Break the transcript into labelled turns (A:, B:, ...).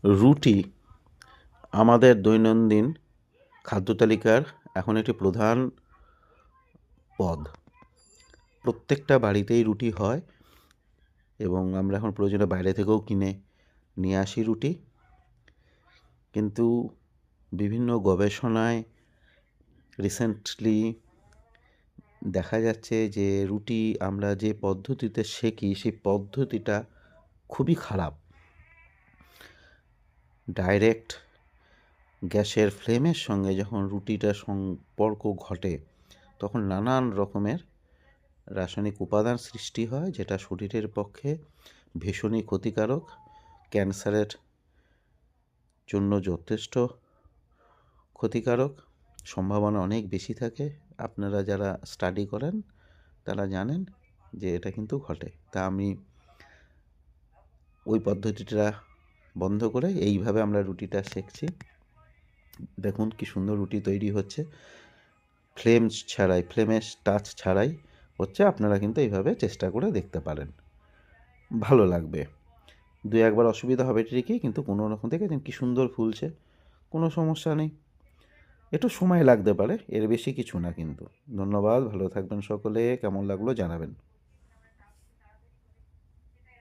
A: রুটি আমাদের দৈনন্দিন খাদ্য তালিকার এখন একটি প্রধান পদ। প্রত্যেকটা বাড়িতেই রুটি হয় এবং আমরা এখন প্রয়োজনে বাইরে থেকেও কিনে নিয়ে আসি রুটি। কিন্তু বিভিন্ন গবেষণায় রিসেন্টলি দেখা যাচ্ছে যে রুটি আমরা যে পদ্ধতিতে সেঁকি সেই পদ্ধতিটা খুবই খারাপ। ডাইরেক্ট গ্যাসের ফ্লেমের সঙ্গে যখন রুটিটার সম্পর্ক ঘটে তখন নানান রকমের রাসায়নিক উপাদান সৃষ্টি হয়, যেটা শরীরের পক্ষে ভীষণই ক্ষতিকারক, ক্যান্সারের জন্য যথেষ্ট ক্ষতিকারক, সম্ভাবনা অনেক বেশি থাকে। আপনারা যারা স্টাডি করেন তারা জানেন যে এটা কিন্তু ঘটে। তা আমি ওই পদ্ধতিটা বন্ধ করে এইভাবে আমরা রুটিটা সেঁকছি। দেখুন কি সুন্দর রুটি তৈরি হচ্ছে, ফ্লেমের টাচ ছাড়াই হচ্ছে। আপনারা কিন্তু এইভাবে চেষ্টা করে দেখতে পারেন, ভালো লাগবে। দু একবার অসুবিধা হবে ঠিকই, কিন্তু কোনো রকম থেকে কি সুন্দর ফুলছে, কোনো সমস্যা নেই। একটু সময় লাগতে পারে, এর বেশি কিছু না কিন্তু। ধন্যবাদ, ভালো থাকবেন সকলে। কেমন লাগলো জানাবেন।